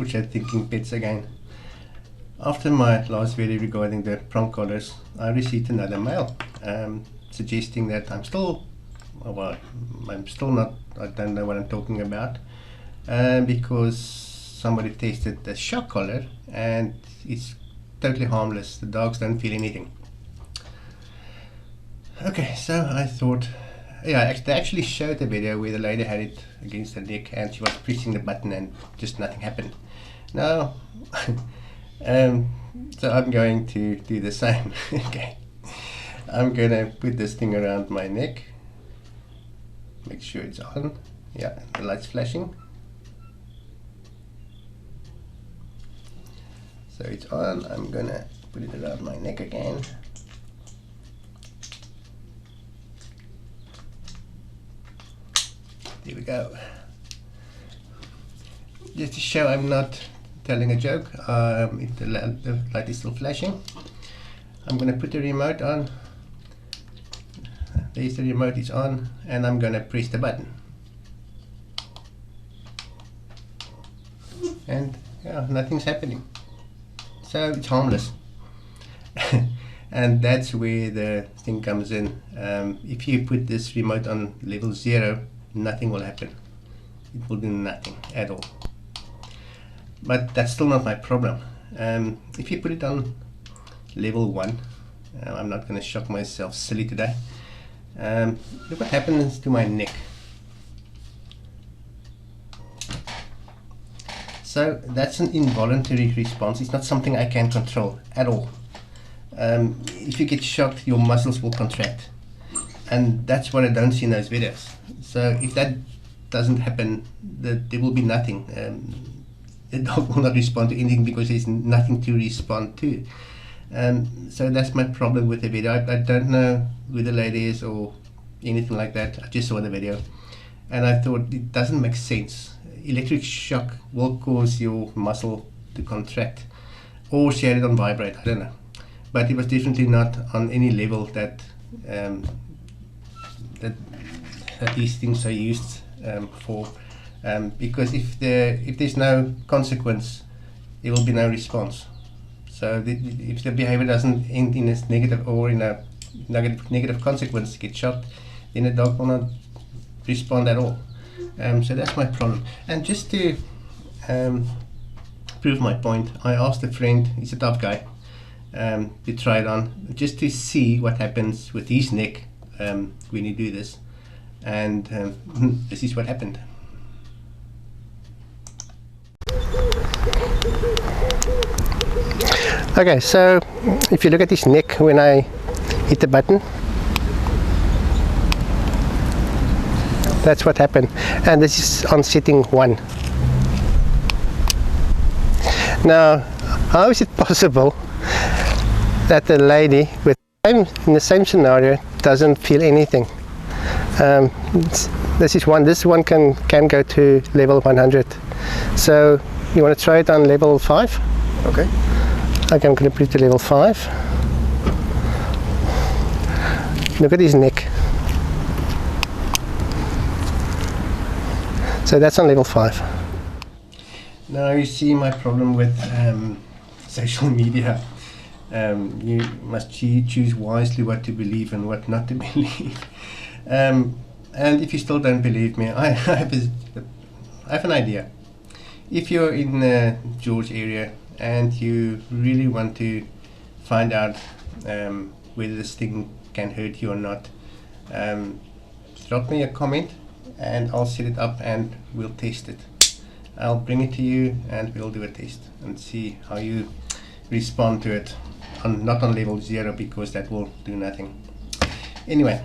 George at Thinking Pets again. After my last video regarding the prong collars, I received another mail suggesting that I'm still not, I don't know what I'm talking about, because somebody tested the shock collar and it's totally harmless. The dogs don't feel anything. Okay, so I thought, yeah, they actually showed the video where the lady had it against her neck and she was pressing the button and just nothing happened. Now, so I'm going to do the same. Okay, I'm gonna put this thing around my neck, make sure it's on. Yeah, the light's flashing. So it's on. I'm gonna put it around my neck again. There we go. Just to show I'm not telling a joke, if the light is still flashing, I'm going to put the remote on. There's the remote, is on, and I'm going to press the button. And yeah, nothing's happening. So it's harmless. And that's where the thing comes in. If you put this remote on level 0, nothing will happen. It will do nothing at all. But that's still not my problem. If you put it on level 1, I'm not going to shock myself silly today. Look what happens to my neck. So that's an involuntary response. It's not something I can control at all. If you get shocked, your muscles will contract. And that's what I don't see in those videos. So if that doesn't happen, there will be nothing. The dog will not respond to anything because there's nothing to respond to. So that's my problem with the video. I don't know who the lady is or anything like that. I just saw the video and I thought it doesn't make sense. Electric shock will cause your muscle to contract, or she had it on vibrate, I don't know. But it was definitely not on any level that that these things are used for. Because if there's no consequence, there will be no response. So if the behavior doesn't end in a negative or in a negative consequence, get shocked, then the dog will not respond at all. So that's my problem. And just to prove my point, I asked a friend, he's a tough guy, to try it on, just to see what happens with his neck when you do this. And this is what happened. Okay, so if you look at his neck when I hit the button, that's what happened. And this is on setting 1. Now, how is it possible that the lady in the same scenario doesn't feel anything? This one can go to level 100. So you want to try it on level 5? Okay. Okay, I'm going to put it to level 5. Look at his neck. So that's on level 5. Now you see my problem with social media. You must choose wisely what to believe and what not to believe. And if you still don't believe me, I have an idea. If you're in the George area and you really want to find out whether this thing can hurt you or not, drop me a comment and I'll set it up and we'll test it. I'll bring it to you and we'll do a test and see how you respond to it. Not on level 0 because that will do nothing. Anyway,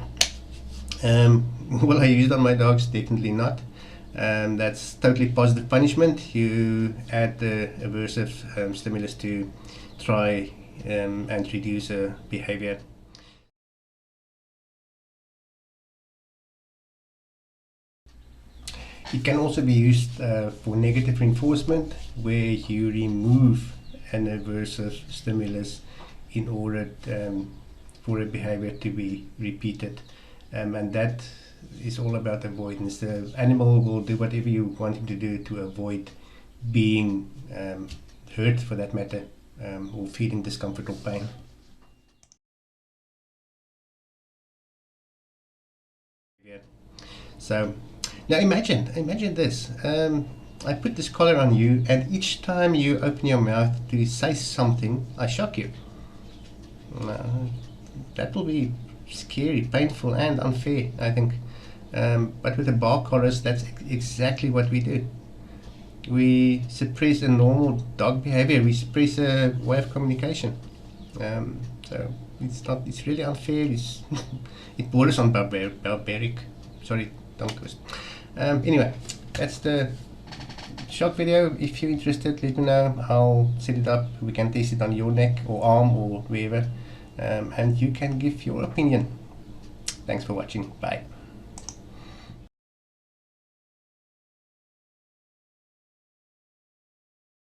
will I use it on my dogs? Definitely not. That's totally positive punishment. You add the aversive stimulus to try and reduce behavior. It can also be used for negative reinforcement, where you remove an aversive stimulus in order for a behavior to be repeated. And that is all about avoidance. The animal will do whatever you want him to do to avoid being hurt, for that matter, or feeling discomfort or pain. So now imagine this. I put this collar on you, and each time you open your mouth to say something, I shock you. That will be scary, painful, and unfair, I think. But with the bar collars, that's exactly what we do. We suppress a normal dog behavior. We suppress a way of communication. So it's really unfair. It borders on barbaric. Sorry, tongue twist. Anyway, that's the shock video. If you're interested, let me know. I'll set it up. We can test it on your neck or arm or wherever, and you can give your opinion. Thanks for watching. Bye.